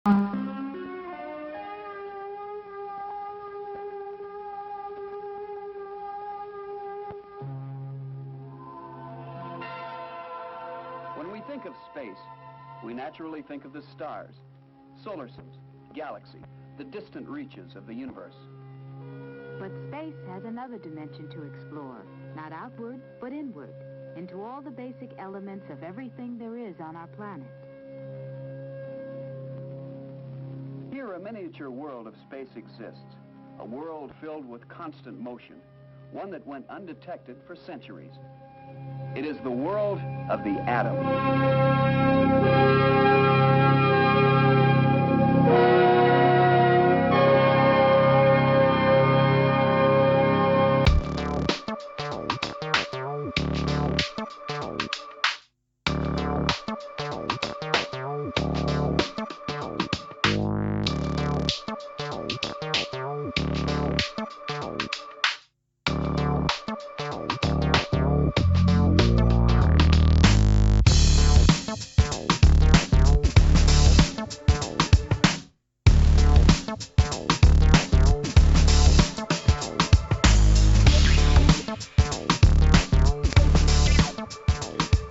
When we think of space, we naturally think of the stars, solar systems, galaxy, the distant reaches of the universe. But space has another dimension to explore, not outward, but inward, into all the basic elements of everything there is on our planet. Here, a miniature world of space exists, a world filled with constant motion, one that went undetected for centuries. It is the world of the atom.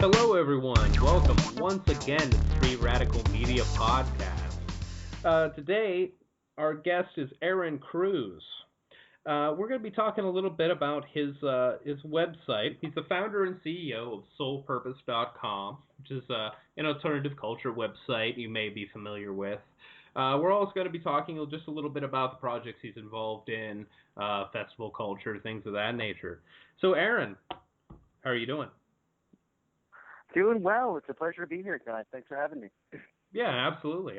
Hello, everyone. Welcome once again to the Free Radical Media Podcast. Today, our guest is Ehren Cruz. We're going to be talking a little bit about his website. He's the founder and CEO of SoulPurpose.com, which is an alternative culture website you may be familiar with. We're also going to be talking just a little bit about the projects he's involved in, festival culture, things of that nature. So, Ehren, how are you doing? Doing well. It's a pleasure to be here, guys. Thanks for having me. Yeah, absolutely.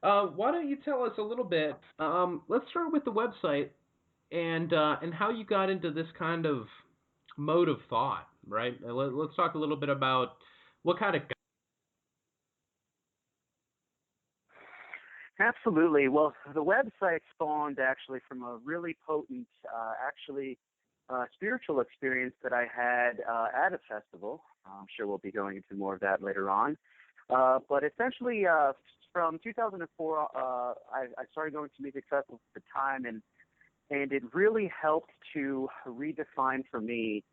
Why don't you tell us a little bit? Let's start with the website and how you got into this kind of mode of thought, right? Let's talk a little bit about what kind of. Absolutely. Well, the website spawned actually from a really potent, spiritual experience that I had at a festival. I'm sure we'll be going into more of that later on. But essentially, from 2004, I started going to music festivals at the time, and it really helped to redefine for me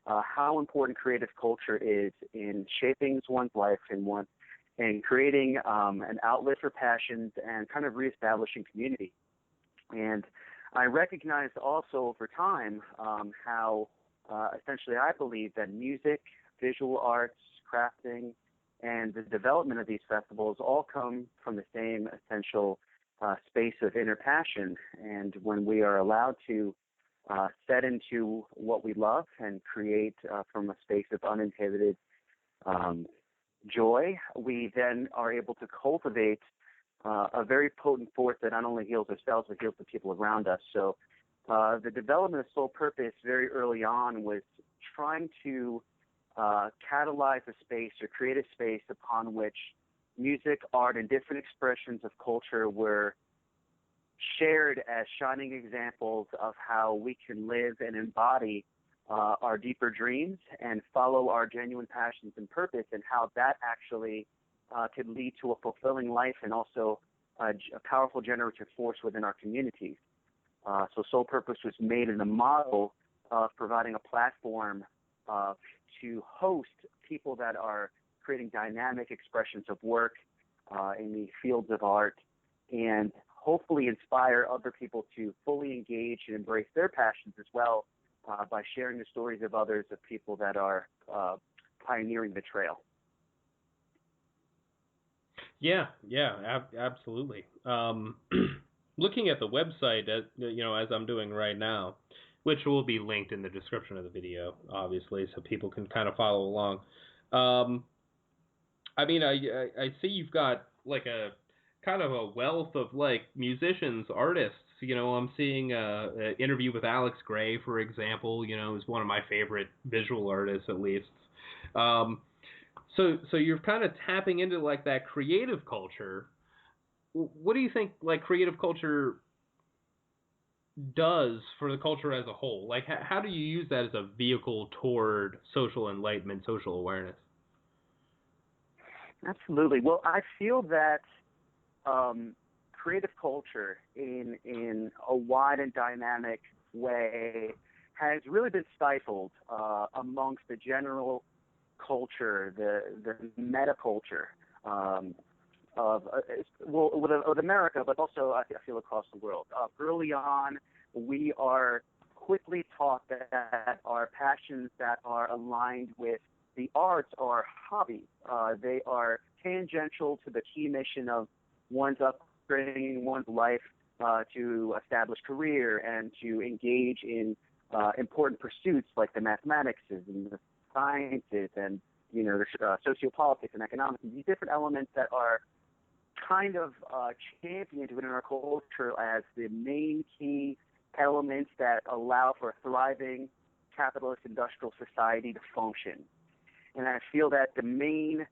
how important creative culture is in shaping one's life and creating an outlet for passions and kind of reestablishing community. And I recognized also over time how essentially I believe that music, visual arts, crafting, and the development of these festivals all come from the same essential space of inner passion. And when we are allowed to set into what we love and create from a space of uninhibited joy, we then are able to cultivate a very potent force that not only heals ourselves, but heals the people around us. So the development of Soul Purpose very early on was trying to catalyze a space or create a space upon which music, art, and different expressions of culture were shared as shining examples of how we can live and embody our deeper dreams and follow our genuine passions and purpose, and how that actually could lead to a fulfilling life and also a powerful generative force within our communities. So Soul Purpose was made in the model of providing a platform to host people that are creating dynamic expressions of work in the fields of art, and hopefully inspire other people to fully engage and embrace their passions as well by sharing the stories of others, of people that are pioneering the trail. Yeah, absolutely. Looking at the website, as I'm doing right now, which will be linked in the description of the video, obviously, so people can kind of follow along. I see you've got like a kind of a wealth of like musicians, artists. I'm seeing an interview with Alex Gray, for example. Is one of my favorite visual artists, at least. So you're kind of tapping into like that creative culture. What do you think like creative culture does for the culture as a whole? Like how do you use that as a vehicle toward social enlightenment, social awareness? Absolutely. Well, I feel that creative culture in a wide and dynamic way has really been stifled amongst the general culture, the meta culture with America, but also I feel across the world. Early on, we are quickly taught that our passions that are aligned with the arts are hobbies. They are tangential to the key mission of one's upbringing, one's life, to establish career and to engage in important pursuits like the mathematics and the sciences and sociopolitics and economics. These different elements that are kind of championed within our culture as the main key elements that allow for a thriving capitalist industrial society to function. And I feel that the main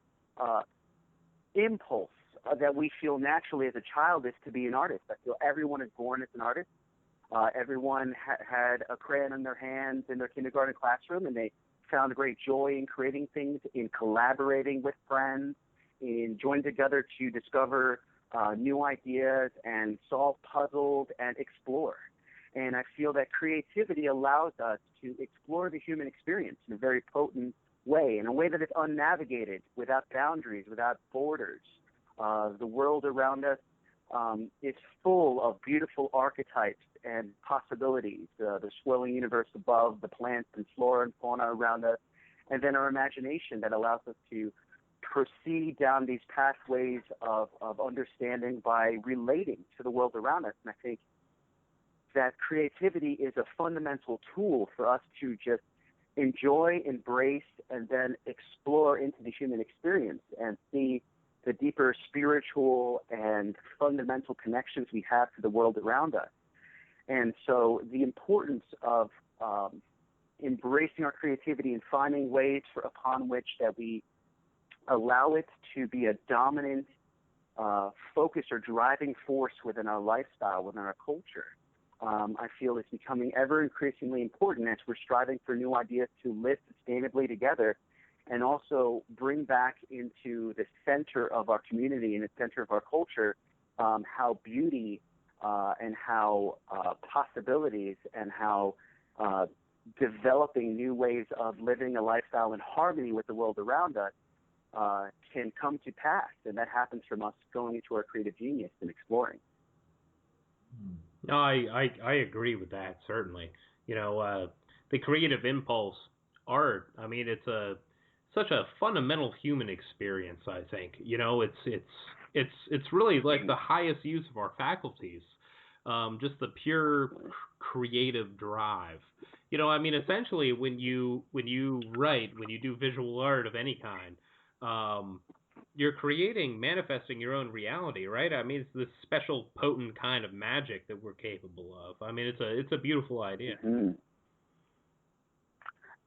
impulse that we feel naturally as a child is to be an artist. I feel everyone is born as an artist. Everyone had a crayon in their hands in their kindergarten classroom, and they found great joy in creating things, in collaborating with friends, in joining together to discover new ideas and solve puzzles and explore. And I feel that creativity allows us to explore the human experience in a very potent way, in a way that is unnavigated, without boundaries, without borders. The world around us is full of beautiful archetypes and possibilities, the swirling universe above, the plants and flora and fauna around us, and then our imagination that allows us to proceed down these pathways of understanding by relating to the world around us. And I think that creativity is a fundamental tool for us to just enjoy, embrace, and then explore into the human experience and see the deeper spiritual and fundamental connections we have to the world around us. And so the importance of embracing our creativity and finding ways upon which that we allow it to be a dominant focus or driving force within our lifestyle, within our culture, I feel is becoming ever increasingly important as we're striving for new ideas to live sustainably together and also bring back into the center of our community and the center of our culture how beauty and how possibilities and how developing new ways of living a lifestyle in harmony with the world around us can come to pass. And that happens from us going into our creative genius and exploring. No, I agree with that, certainly. The creative impulse, art, I mean, it's such a fundamental human experience, I think. It's really like the highest use of our faculties, just the pure creative drive. I mean, essentially, when you write, when you do visual art of any kind, you're manifesting your own reality, right? I mean, it's this special, potent kind of magic that we're capable of. I mean, it's a beautiful idea. Mm-hmm.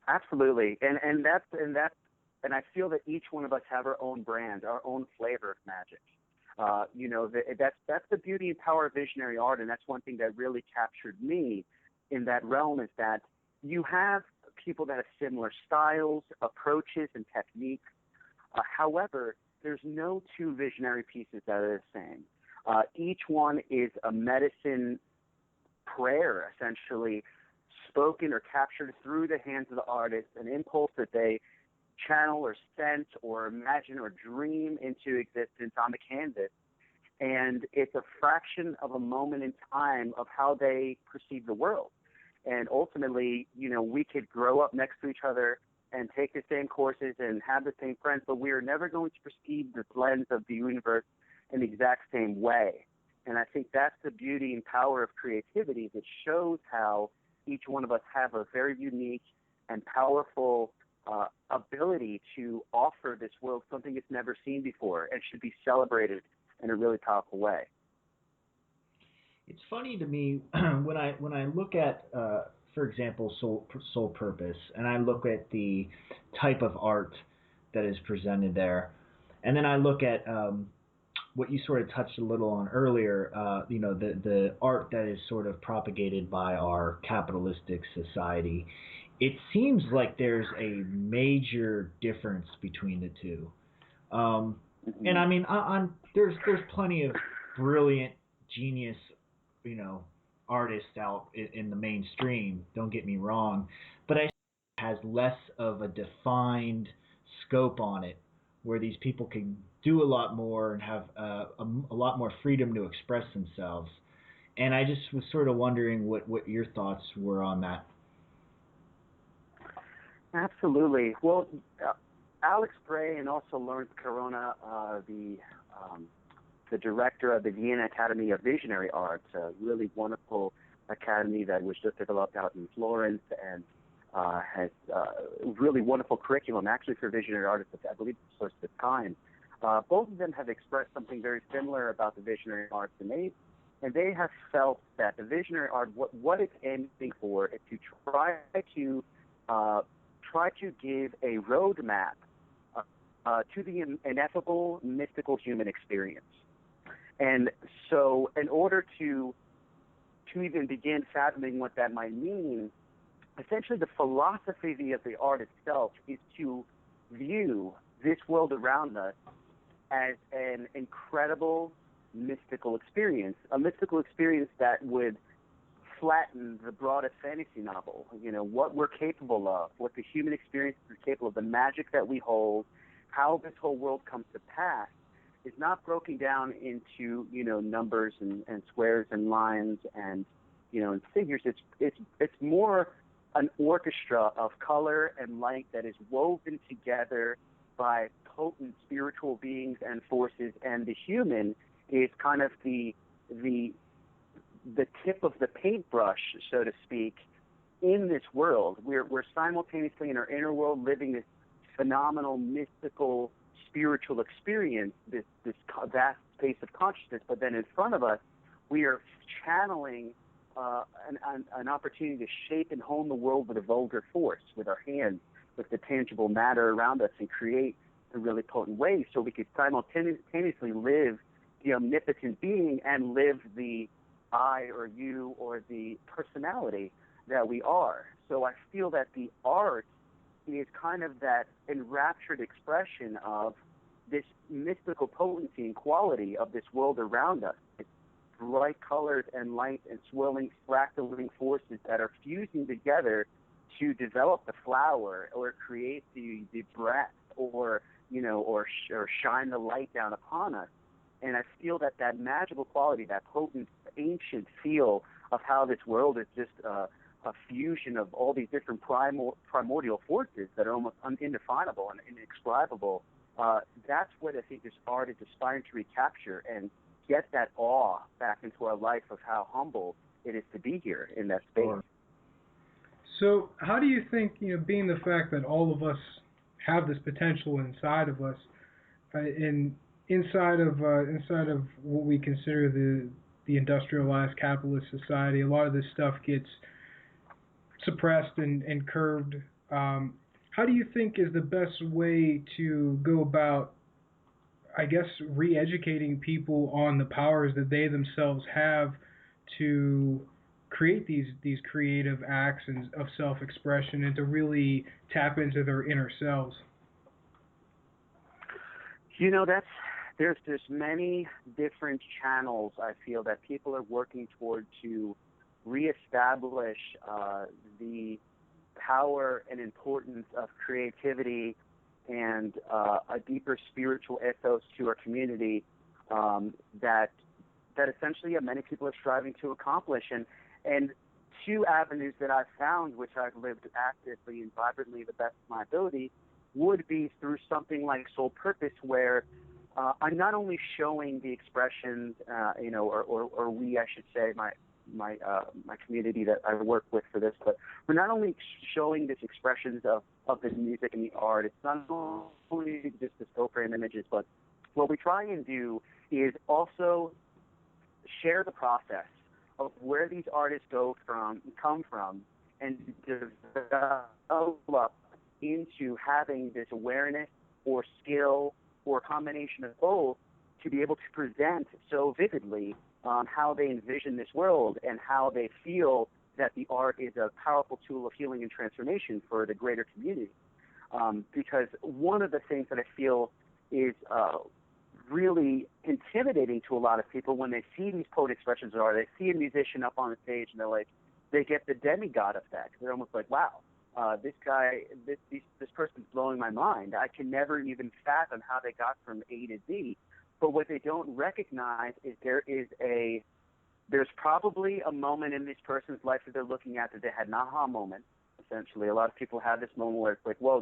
Absolutely, and I feel that each one of us have our own brand, our own flavor of magic. That's the beauty and power of visionary art, and that's one thing that really captured me in that realm is that you have people that have similar styles, approaches, and techniques. However, there's no two visionary pieces that are the same. Each one is a medicine prayer, essentially, spoken or captured through the hands of the artist, an impulse that they channel or sense or imagine or dream into existence on the canvas. And it's a fraction of a moment in time of how they perceive the world. And ultimately, we could grow up next to each other and take the same courses and have the same friends, but we are never going to perceive the lens of the universe in the exact same way. And I think that's the beauty and power of creativity that shows how each one of us have a very unique and powerful ability to offer this world something it's never seen before and should be celebrated in a really powerful way. It's funny to me when I look at, for example, Soul Purpose, and I look at the type of art that is presented there, and then I look at what you sort of touched a little on earlier, the art that is sort of propagated by our capitalistic society. It seems like there's a major difference between the two. And I mean, there's plenty of brilliant, genius, artists out in the mainstream. Don't get me wrong, but I think it has less of a defined scope on it, where these people can do a lot more and have a lot more freedom to express themselves. And I just was sort of wondering what your thoughts were on that. Absolutely. Well, Alex Bray and also Lawrence Corona, the director of the Vienna Academy of Visionary Arts, a really wonderful academy that was just developed out in Florence and has really wonderful curriculum, actually, for visionary artists, I believe it's the first of its kind. Both of them have expressed something very similar about the visionary arts, and they have felt that the visionary art, what it's aiming for, is to try to give a roadmap to the ineffable, mystical human experience. And so in order to even begin fathoming what that might mean, essentially the philosophy of the art itself is to view this world around us as an incredible mystical experience, a mystical experience that would flatten the broadest fantasy novel, what we're capable of, what the human experience is capable of, the magic that we hold, how this whole world comes to pass, is not broken down into, numbers and squares and lines and, and figures. It's more an orchestra of color and light that is woven together by potent spiritual beings and forces, and the human is kind of the tip of the paintbrush, so to speak, in this world. We're simultaneously in our inner world living this phenomenal, mystical, spiritual experience, this vast space of consciousness, but then in front of us, we are channeling an opportunity to shape and hone the world with a vulgar force, with our hands, with the tangible matter around us, and create in really potent ways, so we could simultaneously live the omnipotent being and live the I or you or the personality that we are. So I feel that the art is kind of that enraptured expression of this mystical potency and quality of this world around us. It's bright colors and light and swirling, fractaling forces that are fusing together to develop the flower or create the breath or shine the light down upon us. And I feel that magical quality, that potent, ancient feel of how this world is just a fusion of all these different primordial forces that are almost indefinable and indescribable, that's what I think this art is aspiring to recapture and get that awe back into our life of how humble it is to be here in that space. Sure. So how do you think, being the fact that all of us have this potential inside of us, inside of what we consider the industrialized capitalist society, a lot of this stuff gets suppressed and curbed. How do you think is the best way to go about, I guess, re-educating people on the powers that they themselves have to create these creative acts of self-expression and to really tap into their inner selves? There's many different channels, I feel, that people are working toward to reestablish the power and importance of creativity and a deeper spiritual ethos to our community that essentially many people are striving to accomplish. And two avenues that I've found, which I've lived actively and vibrantly the best of my ability, would be through something like Soul Purpose, where I'm not only showing the expressions, or we, I should say, my community that I work with for this, but we're not only showing these expressions of the music and the art. It's not only just the still frame images, but what we try and do is also share the process of where these artists come from, and develop into having this awareness or skill or a combination of both to be able to present so vividly how they envision this world and how they feel that the art is a powerful tool of healing and transformation for the greater community. Because one of the things that I feel is really intimidating to a lot of people when they see these poet expressions, or they see a musician up on the stage and they're like, they get the demigod effect. They're almost like, wow, this guy, this person's blowing my mind. I can never even fathom how they got from A to Z. But what they don't recognize is there's probably a moment in this person's life that they're looking at that they had an aha moment. Essentially, a lot of people have this moment where it's like, whoa,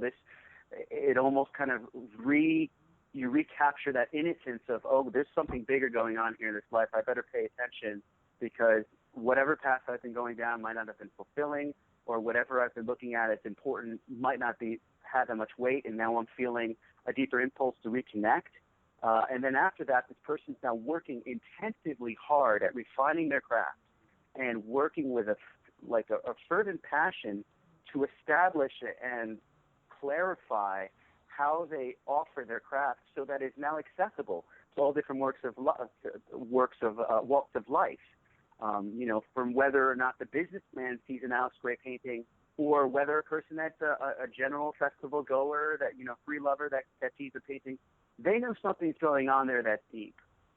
it almost kind of you recapture that innocence of, oh, there's something bigger going on here in this life. I better pay attention, because whatever path I've been going down might not have been fulfilling, or whatever I've been looking at as important might not have that much weight, and now I'm feeling a deeper impulse to reconnect. And then after that, this person's now working intensively hard at refining their craft and working with a fervent passion to establish and clarify how they offer their craft so that it's now accessible to all different walks of life. From whether or not the businessman sees an Alex Gray painting, or whether a person that's a general festival goer, that free lover that sees a painting, they know something's going on there that's deep.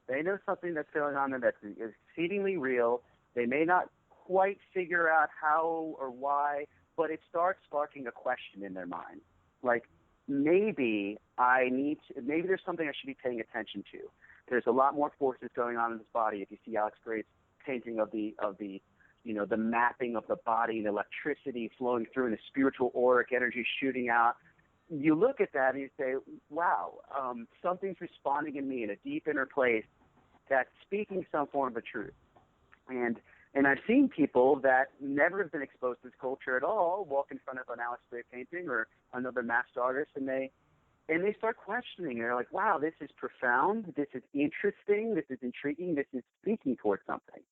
They know something that's going on there that's exceedingly real. They may not quite figure out how or why, but it starts sparking a question in their mind. Like, maybe there's something I should be paying attention to. There's a lot more forces going on in this body. If you see Alex Gray's painting of the mapping of the body and electricity flowing through and the spiritual auric energy shooting out, you look at that and you say, wow, something's responding in me in a deep inner place that's speaking some form of truth. And I've seen people that never have been exposed to this culture at all walk in front of an Alex Gray painting or another masked artist, and they start questioning. They're like, wow, this is profound, this is interesting, this is intriguing, this is speaking towards something.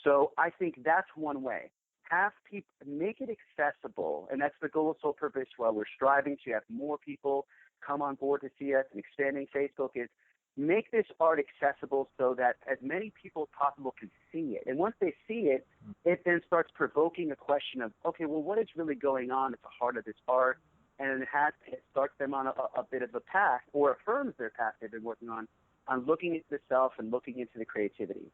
So I think that's one way. Have people, make it accessible, and that's the goal of Soul Purpose. While we're striving to have more people come on board to see us and expanding Facebook, is make this art accessible so that as many people as possible can see it. And once they see it, it then starts provoking a question of, okay, well, what is really going on at the heart of this art? And it starts them on a bit of a path, or affirms their path they've been working on looking into the self and looking into the creativity.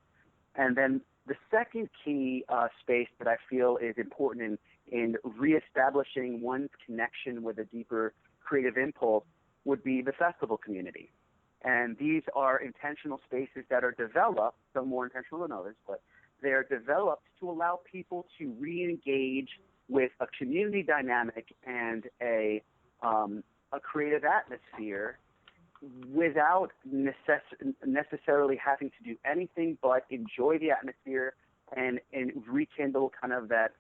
And then the second key space that I feel is important in reestablishing one's connection with a deeper creative impulse would be the festival community. And these are intentional spaces that are developed, some more intentional than others, but they are developed to allow people to re-engage with a community dynamic and a creative atmosphere without necessarily having to do anything but enjoy the atmosphere and rekindle kind of that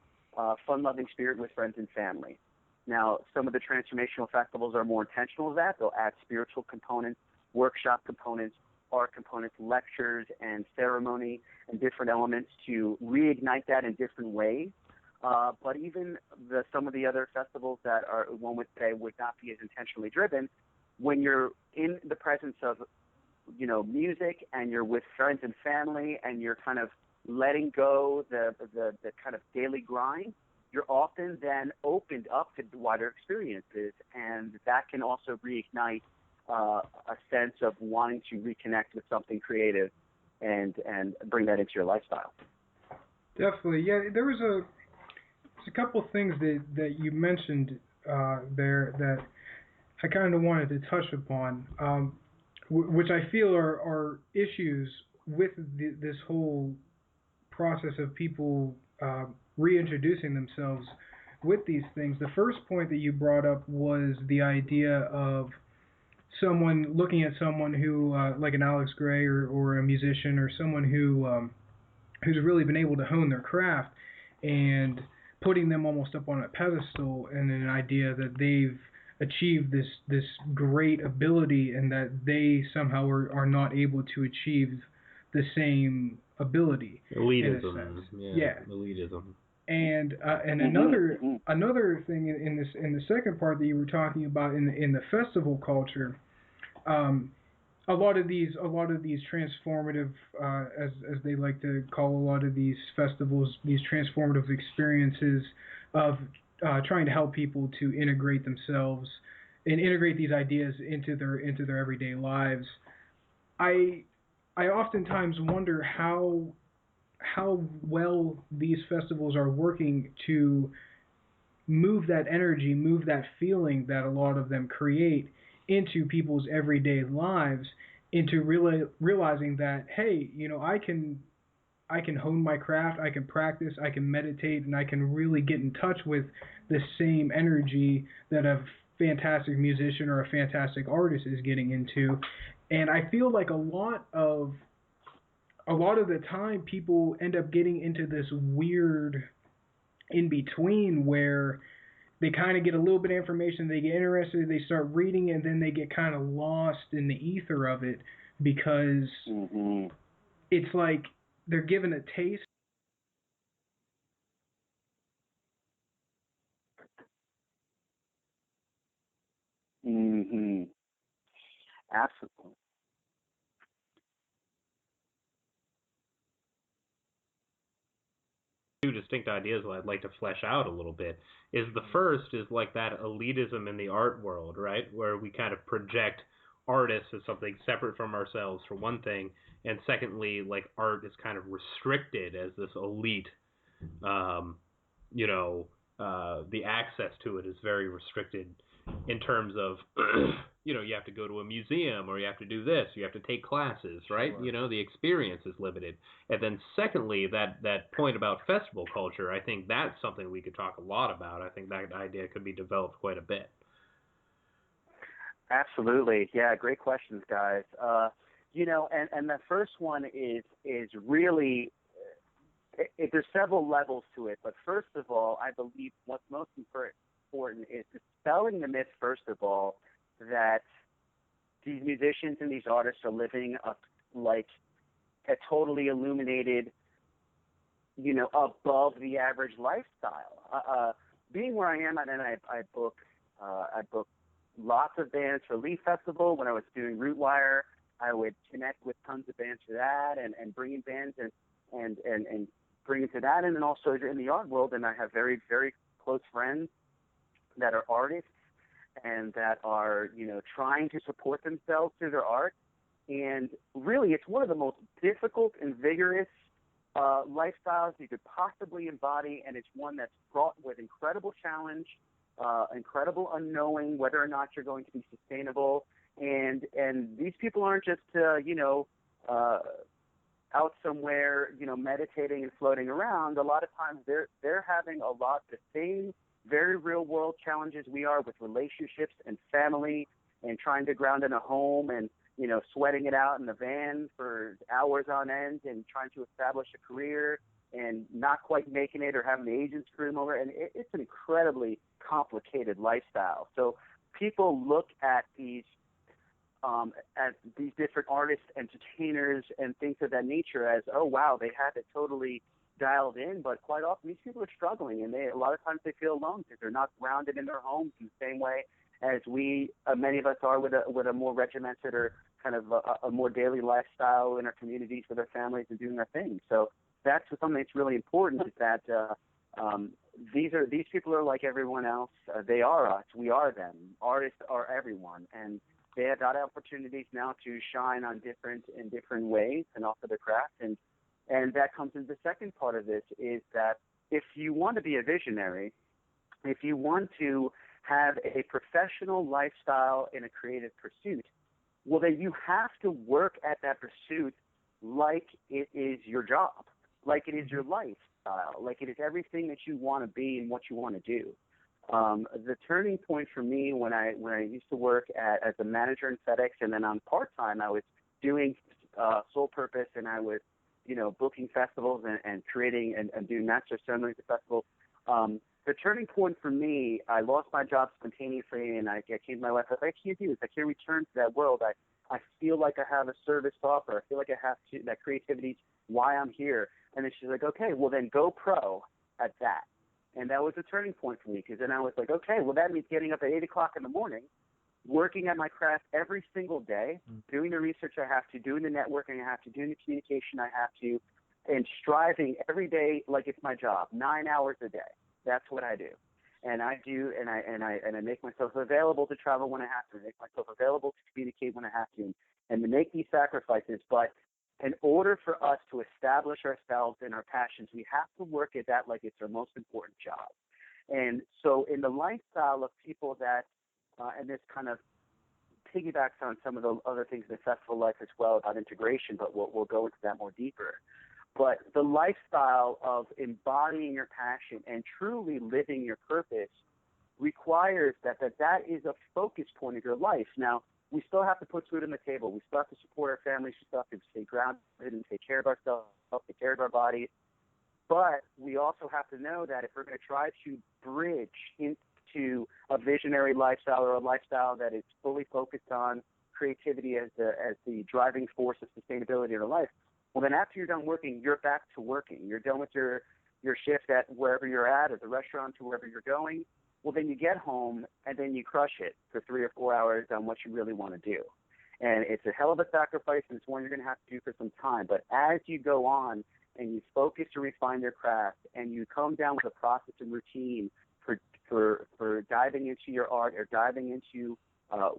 fun-loving spirit with friends and family. Now, some of the transformational festivals are more intentional of that. They'll add spiritual components, workshop components, art components, lectures, and ceremony, and different elements to reignite that in different ways. But even some of the other festivals that one would say would not be as intentionally driven, when you're in the presence of, music, and you're with friends and family, and you're kind of letting go the kind of daily grind, you're often then opened up to wider experiences, and that can also reignite a sense of wanting to reconnect with something creative and bring that into your lifestyle. Definitely, yeah. There was a couple of things that you mentioned there that I kind of wanted to touch upon, which I feel are issues with this whole process of people reintroducing themselves with these things. The first point that you brought up was the idea of someone looking at someone who, like an Alex Gray or a musician or someone who's really been able to hone their craft, and putting them almost up on a pedestal, and an idea that they've achieved this great ability, and that they somehow are not able to achieve the same ability. Elitism. Yeah. Elitism. And another thing in the second part that you were talking about in the festival culture, a lot of these transformative, as they like to call a lot of these festivals, these transformative experiences of trying to help people to integrate themselves and integrate these ideas into their everyday lives. I I oftentimes wonder how well these festivals are working to move that energy, move that feeling that a lot of them create into people's everyday lives, into realizing that, hey, I can hone my craft, I can practice, I can meditate, and I can really get in touch with the same energy that a fantastic musician or a fantastic artist is getting into. And I feel like a lot of the time people end up getting into this weird in between where they kind of get a little bit of information, they get interested, they start reading, and then they get kind of lost in the ether of it because Mhm. it's like they're given a taste. Mhm. Absolutely. Two distinct ideas that I'd like to flesh out a little bit is the first is like that elitism in the art world, right? Where we kind of project artists as something separate from ourselves for one thing, and secondly, like art is kind of restricted as this elite um, you know, the access to it is very restricted in terms of, you have to go to a museum or you have to do this, you have to take classes, right? Sure. The experience is limited. And then secondly, that point about festival culture, I think that's something we could talk a lot about. I think that idea could be developed quite a bit. Absolutely. Yeah, great questions, guys. And the first one is really there's several levels to it, but first of all, I believe what's most important is dispelling the myth, first of all, that these musicians and these artists are living like a totally illuminated, above the average lifestyle. Being where I am, and I book lots of bands for Leaf Festival. When I was doing Rootwire, I would connect with tons of bands for that, and bring in bands and bring into that, and then also in the art world. And I have very, very close friends that are artists and that are, trying to support themselves through their art. And really, it's one of the most difficult and vigorous lifestyles you could possibly embody, and it's one that's fraught with incredible challenge, incredible unknowing whether or not you're going to be sustainable. And these people aren't just uh, out somewhere, meditating and floating around. A lot of times they're having a lot the same very real world challenges we are with relationships and family and trying to ground in a home and sweating it out in the van for hours on end and trying to establish a career and not quite making it or having the agents screw them over. And it's an incredibly complicated lifestyle. So people look at these different artists, entertainers, and things of that nature as, oh wow, they have it totally dialed in. But quite often, these people are struggling, and a lot of times they feel alone because they're not grounded in their homes in the same way as many of us are with a more regimented or kind of a more daily lifestyle in our communities with our families and doing our thing. So that's something that's really important is that these people are like everyone else. They are us. We are them. Artists are everyone, and they have got opportunities now to shine in different ways and offer their craft. And that comes into the second part of this is that if you want to be a visionary, if you want to have a professional lifestyle in a creative pursuit, well, then you have to work at that pursuit like it is your job, like it is your lifestyle, like it is everything that you want to be and what you want to do. The turning point for me when I used to work as a manager in FedEx, and then on part-time I was doing Soul Purpose, and I was booking festivals and creating and doing master ceremonies at festivals. The turning point for me, I lost my job spontaneously, and I came to my wife. I said, I can't do this. I can't return to that world. I feel like I have a service to offer. I feel like I have to, that creativity's why I'm here. And then she's like, okay, well then go pro at that. And that was a turning point for me, because then I was like, okay, well that means getting up at 8 o'clock in the morning, working at my craft every single day, doing the research I have to, doing the networking I have to, doing the communication I have to, and striving every day like it's my job, 9 hours a day. That's what I do. And I make myself available to travel when I have to, make myself available to communicate when I have to, and to make these sacrifices. But in order for us to establish ourselves and our passions, we have to work at that like it's our most important job. And so in the lifestyle of people that, and this kind of piggybacks on some of the other things in the festival life as well about integration, but we'll go into that more deeper. But the lifestyle of embodying your passion and truly living your purpose requires that is a focus point of your life. Now, we still have to put food on the table. We still have to support our families. We still have to stay grounded and take care of ourselves, take care of our bodies. But we also have to know that if we're going to try to bridge into a visionary lifestyle or a lifestyle that is fully focused on creativity as the driving force of sustainability in our life, well, then after you're done working, you're back to working. You're done with your shift at wherever you're at, or the restaurant, to wherever you're going. Well, then you get home and then you crush it for 3 or 4 hours on what you really want to do. And it's a hell of a sacrifice, and it's one you're going to have to do for some time. But as you go on and you focus to refine your craft, and you come down with a process and routine for diving into your art, or diving into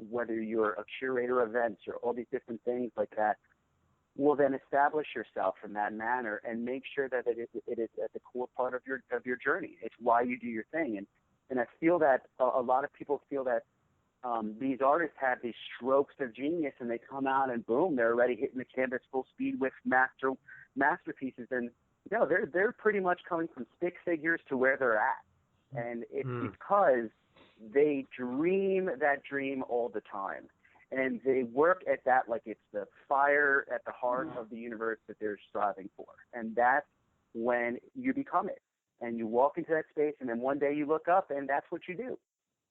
whether you're a curator of events or all these different things like that, will then establish yourself in that manner and make sure that it is at the core part of your journey. It's why you do your thing. And I feel that a lot of people feel that these artists have these strokes of genius, and they come out and boom, they're already hitting the canvas full speed with masterpieces. And no, they're pretty much coming from stick figures to where they're at. And it's because they dream that dream all the time. And they work at that like it's the fire at the heart of the universe that they're striving for. And that's when you become it. And you walk into that space, and then one day you look up, and that's what you do.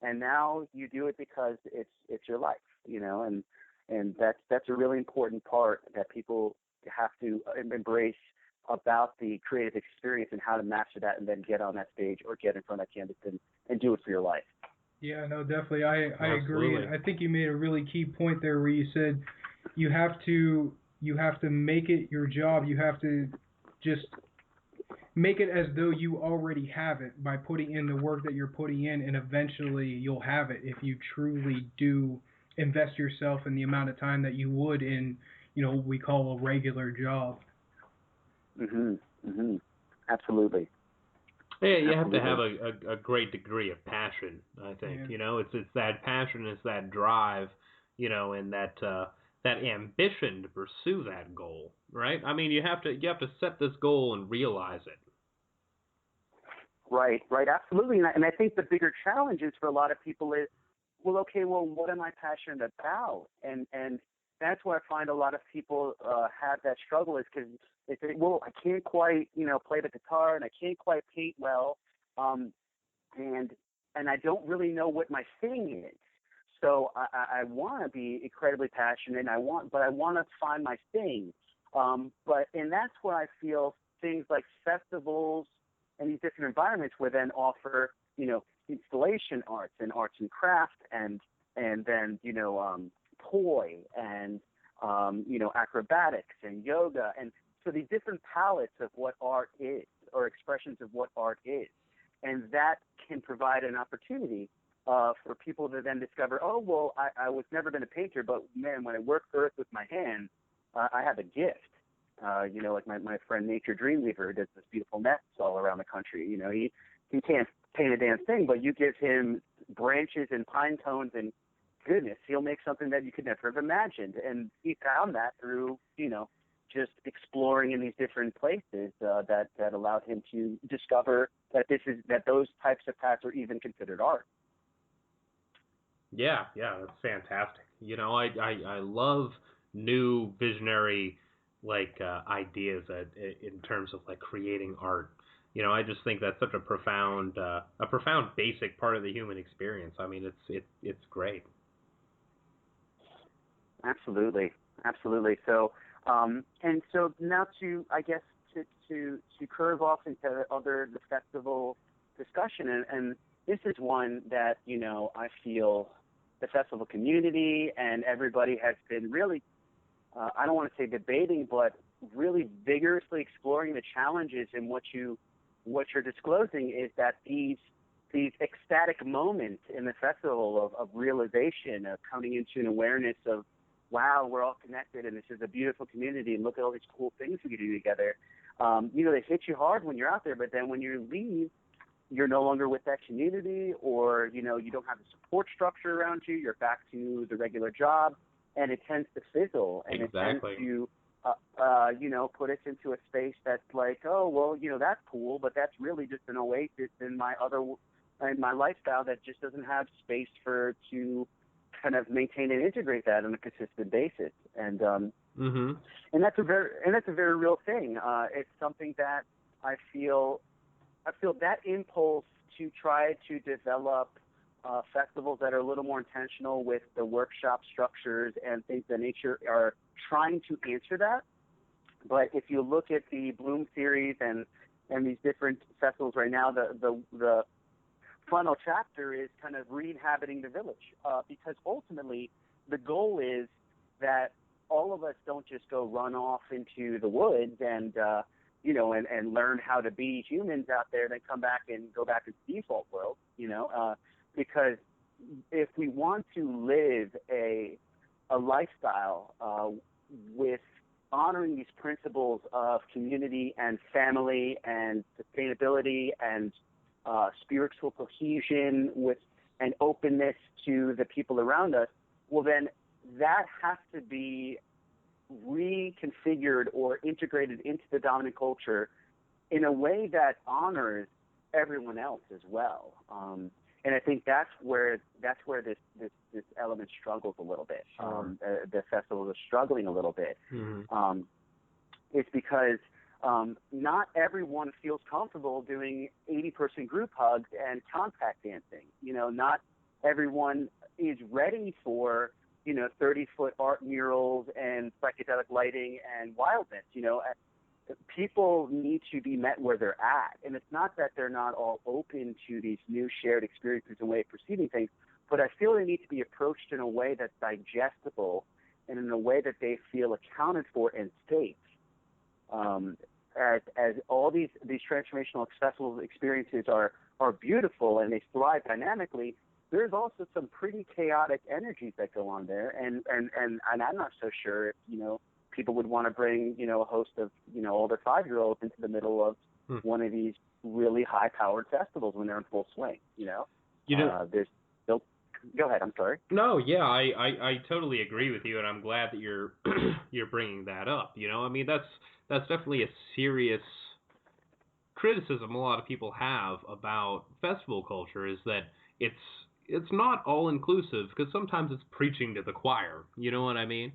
And now you do it because it's your life, and that's a really important part that people have to embrace about the creative experience, and how to master that, and then get on that stage or get in front of that canvas and do it for your life. Yeah, no, definitely. I agree. I think you made a really key point there where you said you have to make it your job. You have to just make it as though you already have it by putting in the work that you're putting in, and eventually you'll have it if you truly do invest yourself in the amount of time that you would in, what we call a regular job. Absolutely. Yeah, you have to have a great degree of passion, I think. Yeah. It's that passion, it's that drive, and that ambition to pursue that goal, right? I mean, you have to set this goal and realize it. Right, absolutely. And I think the bigger challenge is for a lot of people is, what am I passionate about? And that's where I find a lot of people have that struggle, is because they say, well, I can't quite, play the guitar, and I can't quite paint well, and I don't really know what my thing is. So I want to be incredibly passionate, but I want to find my thing. And that's where I feel things like festivals and these different environments will then offer, installation arts and craft, and then, poi and, acrobatics and yoga. And so these different palettes of what art is, or expressions of what art is. And that can provide an opportunity for people to then discover, I was never been a painter, but man, when I work earth with my hands, I have a gift. Like my friend Nature Dreamweaver does this beautiful nets all around the country. He can't paint a damn thing, but you give him branches and pine cones, and goodness, he'll make something that you could never have imagined. And he found that through, just exploring in these different places that allowed him to discover that those types of paths are even considered art. Yeah, that's fantastic. I love new visionary ideas in terms of creating art. I just think that's such a profound basic part of the human experience. I mean, it's great. Absolutely. So, and so now to curve off into the festival discussion, and this is one that, I feel the festival community and everybody has been really, I don't want to say debating, but really vigorously exploring the challenges. And what you're disclosing is that these ecstatic moments in the festival of realization, of coming into an awareness of wow, we're all connected and this is a beautiful community and look at all these cool things we can do together. They hit you hard when you're out there, but then when you leave, you're no longer with that community, or, you don't have the support structure around you. You're back to the regular job, and it tends to fizzle, and Exactly. it tends to, put us into a space that's like, oh, well, that's cool, but that's really just an oasis in my lifestyle that just doesn't have space to kind of maintain and integrate that on a consistent basis. And and that's a very real thing. It's something that I feel that impulse to try to develop festivals that are a little more intentional with the workshop structures and things of nature are trying to answer that. But if you look at the Bloom series and these different festivals right now, the final chapter is kind of re-inhabiting the village, because ultimately the goal is that all of us don't just go run off into the woods and learn how to be humans out there, then come back and go back to the default world, because if we want to live a lifestyle with honoring these principles of community and family and sustainability and spiritual cohesion with an openness to the people around us, well, then that has to be reconfigured or integrated into the dominant culture in a way that honors everyone else as well. And I think that's where this element struggles a little bit. Sure. The festival is struggling a little bit. It's because not everyone feels comfortable doing 80-person group hugs and contact dancing. Not everyone is ready for 30-foot art murals and psychedelic lighting and wildness. People need to be met where they're at. And it's not that they're not all open to these new shared experiences and way of perceiving things, but I feel they need to be approached in a way that's digestible and in a way that they feel accounted for and safe. As all these transformational accessible experiences are beautiful and they thrive dynamically, there's also some pretty chaotic energies that go on there, and I'm not so sure if people would want to bring a host of older 5-year-olds into the middle of one of these really high-powered festivals when they're in full swing. There's still. Go ahead. I'm sorry. No, yeah, I totally agree with you, and I'm glad that you're you're bringing that up. I mean that's definitely a serious criticism a lot of people have about festival culture, is that it's not all inclusive, because sometimes it's preaching to the choir. You know what I mean?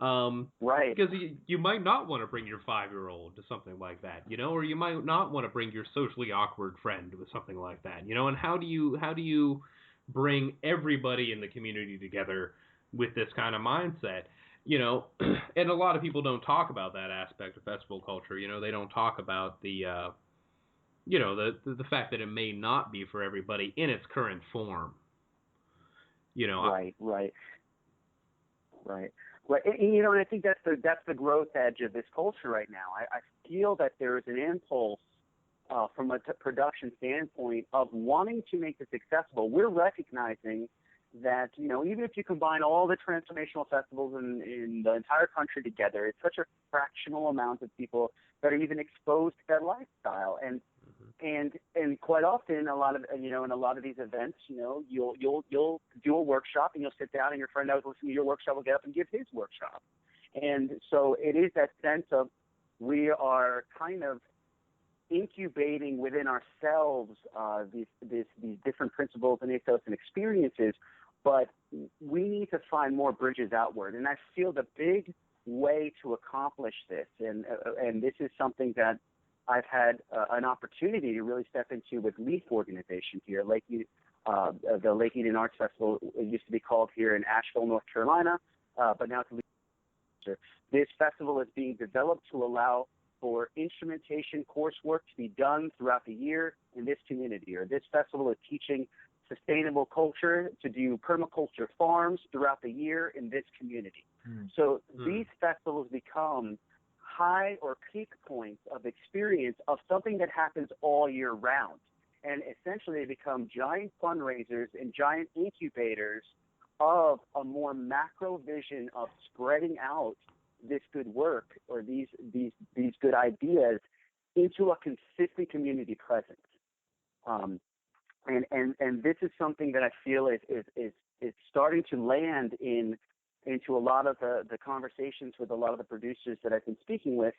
Right. Because you might not want to bring your 5-year-old to something like that, or you might not want to bring your socially awkward friend to something like that, and how do you bring everybody in the community together with this kind of mindset? And a lot of people don't talk about that aspect of festival culture. They don't talk about the the fact that it may not be for everybody in its current form. Right. And I think that's the growth edge of this culture right now. I feel that there is an impulse from a production standpoint of wanting to make this accessible. We're recognizing that even if you combine all the transformational festivals in the entire country together, it's such a fractional amount of people that are even exposed to that lifestyle. And quite often, a lot of in a lot of these events, you'll do a workshop and you'll sit down and your friend that was listening to your workshop will get up and give his workshop. And so it is that sense of we are kind of incubating within ourselves these different principles and ethos and experiences, but we need to find more bridges outward. And I feel the big way to accomplish this, and this is something that I've had an opportunity to really step into with Leaf organization here. The Lake Eden Arts Festival, it used to be called here in Asheville, North Carolina, but now it's Leaf. This festival is being developed to allow for instrumentation coursework to be done throughout the year in this community. Or this festival is teaching sustainable culture, to do permaculture farms throughout the year in this community. So these festivals become high or peak points of experience of something that happens all year round. And essentially they become giant fundraisers and giant incubators of a more macro vision of spreading out this good work or these good ideas into a consistent community presence. And this is something that I feel is starting to land into a lot of the conversations with a lot of the producers that I've been speaking with.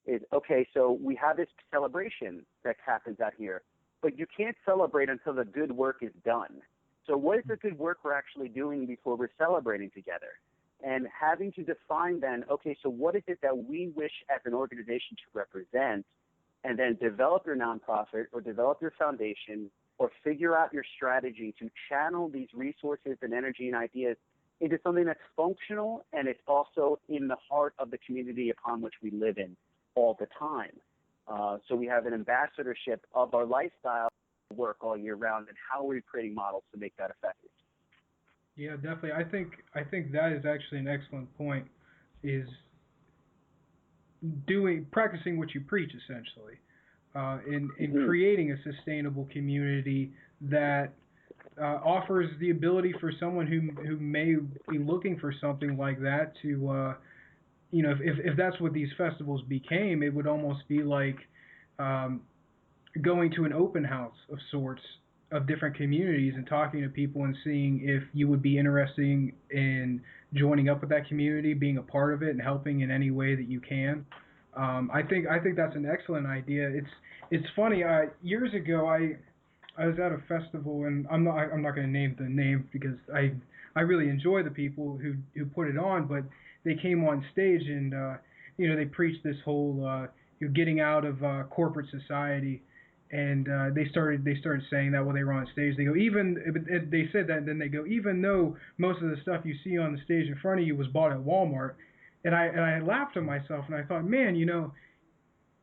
Is okay, so we have this celebration that happens out here, but you can't celebrate until the good work is done. So what is the good work we're actually doing before we're celebrating together? And having to define then, okay, so what is it that we wish as an organization to represent, and then develop your nonprofit or develop your foundation or figure out your strategy to channel these resources and energy and ideas into something that's functional and it's also in the heart of the community upon which we live in all the time. So we have an ambassadorship of our lifestyle work all year round, and how are we creating models to make that effective? Yeah, definitely. I think that is actually an excellent point. Is practicing what you preach, essentially, in creating a sustainable community that offers the ability for someone who may be looking for something like that to, if that's what these festivals became, it would almost be like going to an open house of sorts of different communities and talking to people and seeing if you would be interested in joining up with that community, being a part of it, and helping in any way that you can. I think that's an excellent idea. It's funny. Years ago, I was at a festival, and I'm not going to name the name because I really enjoy the people who put it on, but they came on stage and they preached this whole getting out of corporate society. And they started saying that while they were on stage. They go, they said that, and then they go, even though most of the stuff you see on the stage in front of you was bought at Walmart, and I laughed to myself, and I thought, man,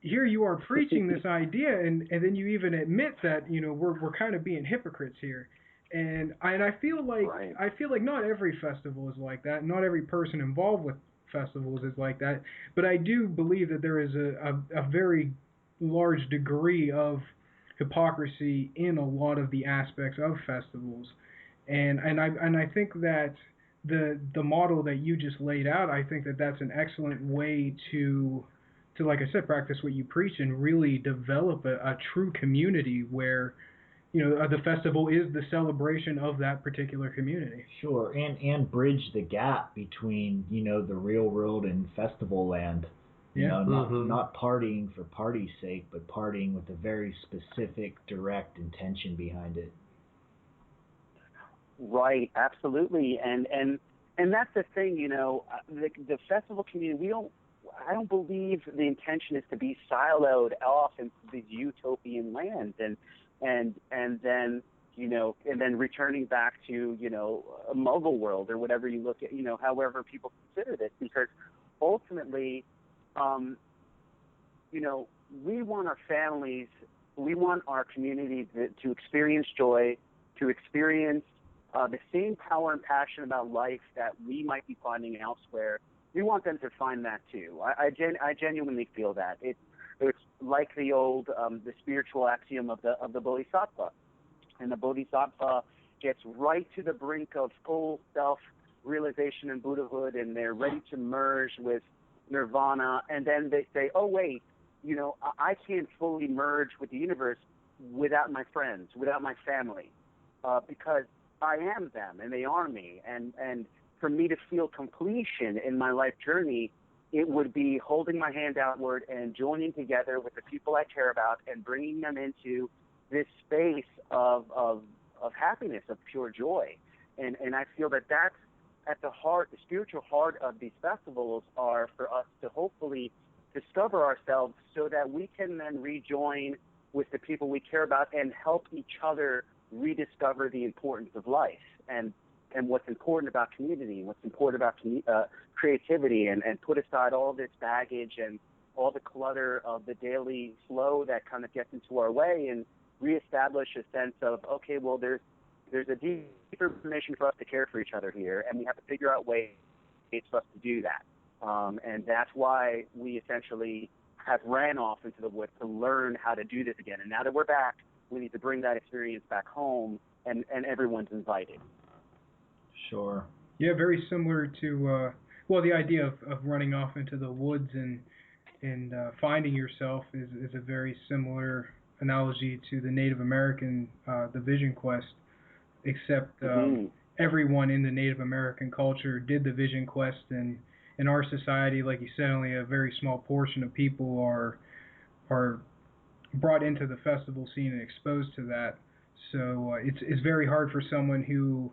here you are preaching this idea, and then you even admit that we're kind of being hypocrites here, and I feel like Right. I feel like not every festival is like that, not every person involved with festivals is like that, but I do believe that there is a very large degree of hypocrisy in a lot of the aspects of festivals, and I think that the model that you just laid out, I think that that's an excellent way to like I said, practice what you preach and really develop a true community where the festival is the celebration of that particular community. Sure, and bridge the gap between the real world and festival land. Not partying for party's sake, but partying with a very specific, direct intention behind it. Right, absolutely, and that's the thing, the festival community. I don't believe the intention is to be siloed off into these utopian lands, and then and then returning back to a muggle world or whatever you look at, however people consider this, because ultimately. We want our families, we want our community to experience joy, to experience the same power and passion about life that we might be finding elsewhere. We want them to find that too. I genuinely feel that. It's like the old the spiritual axiom of the Bodhisattva, and the Bodhisattva gets right to the brink of full self-realization and Buddhahood, and they're ready to merge with nirvana, and then they say, oh wait, I can't fully merge with the universe without my friends, without my family, because I am them and they are me, and for me to feel completion in my life journey, it would be holding my hand outward and joining together with the people I care about and bringing them into this space of happiness, of pure joy, and I feel that that's at the heart, the spiritual heart of these festivals are for us to hopefully discover ourselves so that we can then rejoin with the people we care about and help each other rediscover the importance of life and what's important about community, what's important about creativity, and put aside all this baggage and all the clutter of the daily flow that kind of gets into our way and reestablish a sense of, okay, well, there's a deeper mission for us to care for each other here, and we have to figure out ways for us to do that. And that's why we essentially have ran off into the woods to learn how to do this again. And now that we're back, we need to bring that experience back home, and everyone's invited. Sure. Yeah, very similar to the idea of running off into the woods and finding yourself is a very similar analogy to the Native American the Vision Quest, except everyone in the Native American culture did the Vision Quest, and in our society, like you said, only a very small portion of people are brought into the festival scene and exposed to that. So it's very hard for someone who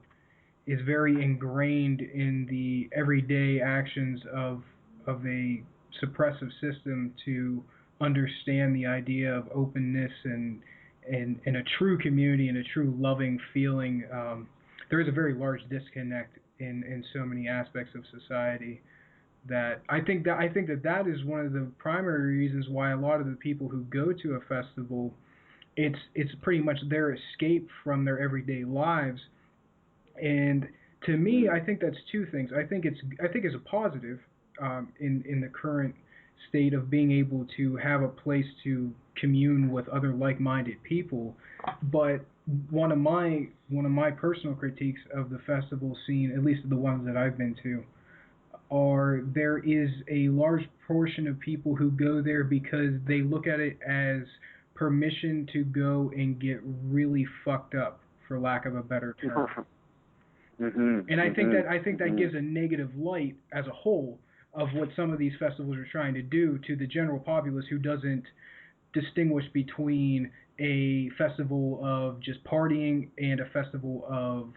is very ingrained in the everyday actions of a suppressive system to understand the idea of openness and a true community and a true loving feeling. There is a very large disconnect in so many aspects of society that I think that is one of the primary reasons why a lot of the people who go to a festival, it's pretty much their escape from their everyday lives. And to me, I think that's two things. I think it's a positive in the current state of being able to have a place to commune with other like-minded people. But one of my personal critiques of the festival scene, at least the ones that I've been to, are there is a large portion of people who go there because they look at it as permission to go and get really fucked up, for lack of a better term. And I think that gives a negative light as a whole of what some of these festivals are trying to do to the general populace who doesn't distinguish between a festival of just partying and a festival of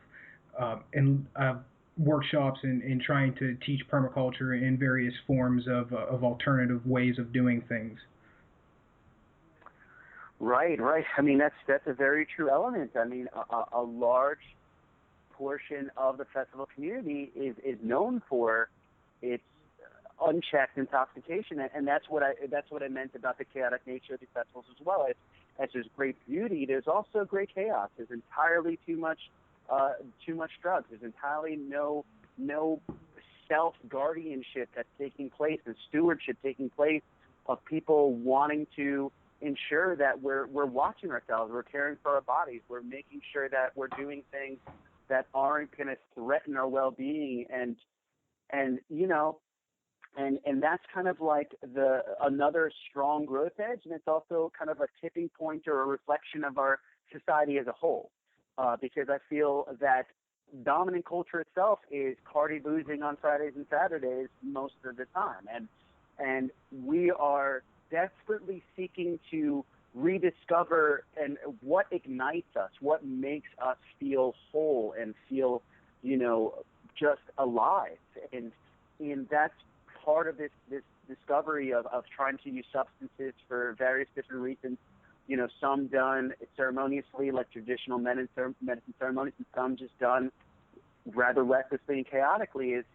workshops and trying to teach permaculture in various forms of alternative ways of doing things. Right. I mean, that's a very true element. I mean, a large portion of the festival community is known for its unchecked intoxication, and that's what I meant about the chaotic nature of these festivals as well. As there's great beauty, there's also great chaos. There's entirely too much drugs. There's entirely no self-guardianship that's taking place and stewardship taking place of people wanting to ensure that we're watching ourselves, we're caring for our bodies, we're making sure that we're doing things that aren't going to threaten our well-being, and that's kind of like another strong growth edge, and it's also kind of a tipping point or a reflection of our society as a whole, because I feel that dominant culture itself is party boozing on Fridays and Saturdays most of the time, and we are desperately seeking to rediscover and what ignites us, what makes us feel whole and feel, just alive, and that's part of this discovery of trying to use substances for various different reasons. Some done ceremoniously, like traditional medicine ceremonies, and some just done rather recklessly and chaotically. Is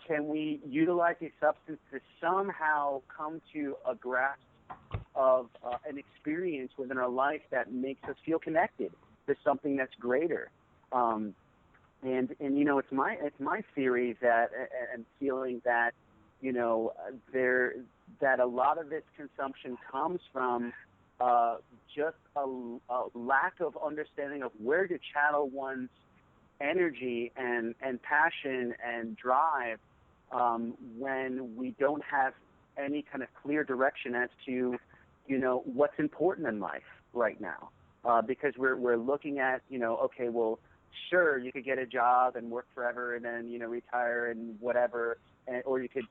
can we utilize these substances to somehow come to a grasp of an experience within our life that makes us feel connected to something that's greater? It's my theory that and feeling that that a lot of this consumption comes from just a lack of understanding of where to channel one's energy and passion and drive when we don't have any kind of clear direction as to what's important in life right now, because we're looking at okay, well, sure, you could get a job and work forever and then retire and whatever, or you could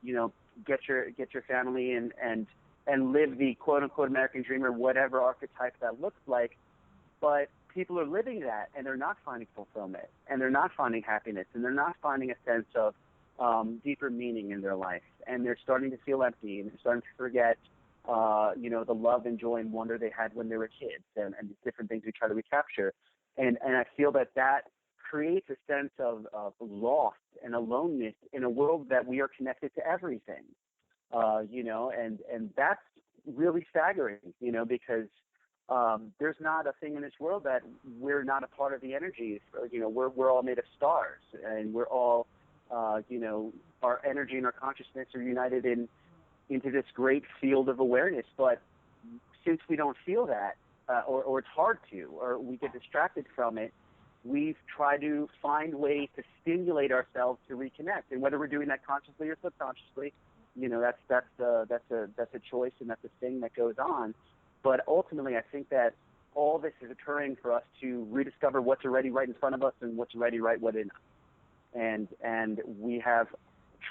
get your family and live the quote unquote American dream or whatever archetype that looks like. But people are living that, and they're not finding fulfillment, and they're not finding happiness, and they're not finding a sense of deeper meaning in their life, and they're starting to feel empty, and they're starting to forget the love and joy and wonder they had when they were kids, and the different things we try to recapture. And I feel that creates a sense of loss and aloneness in a world that we are connected to everything, and that's really staggering, because there's not a thing in this world that we're not a part of the energies. We're all made of stars, and we're all, our energy and our consciousness are united into this great field of awareness. But since we don't feel that, or it's hard to, or we get distracted from it, we've tried to find ways to stimulate ourselves to reconnect. And whether we're doing that consciously or subconsciously, that's a choice, and that's a thing that goes on. But ultimately, I think that all this is occurring for us to rediscover what's already right in front of us and what's already right within us. And we have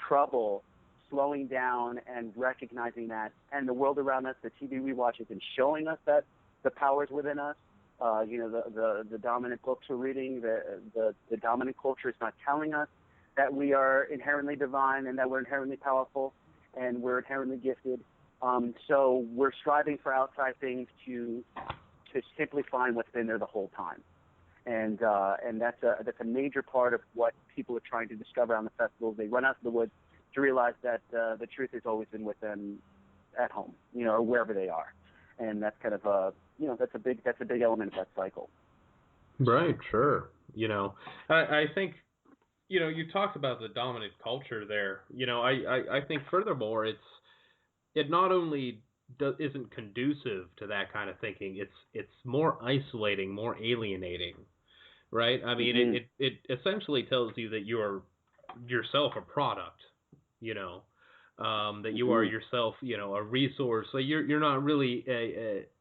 trouble slowing down and recognizing that. And the world around us, the TV we watch, has been showing us that the power's within us. The dominant books we're reading, the dominant culture is not telling us that we are inherently divine and that we're inherently powerful and we're inherently gifted. So we're striving for outside things to simply find what's been there the whole time. And that's a major part of what people are trying to discover on the festivals. They run out to the woods to realize that the truth has always been with them at home, or wherever they are. And that's kind of that's a big element of that cycle. Right, sure. I think, you talked about the dominant culture there. I think furthermore, it not only isn't conducive to that kind of thinking, it's more isolating, more alienating, right? I mean, it essentially tells you that you're yourself a product, that you are yourself, a resource. So you're not really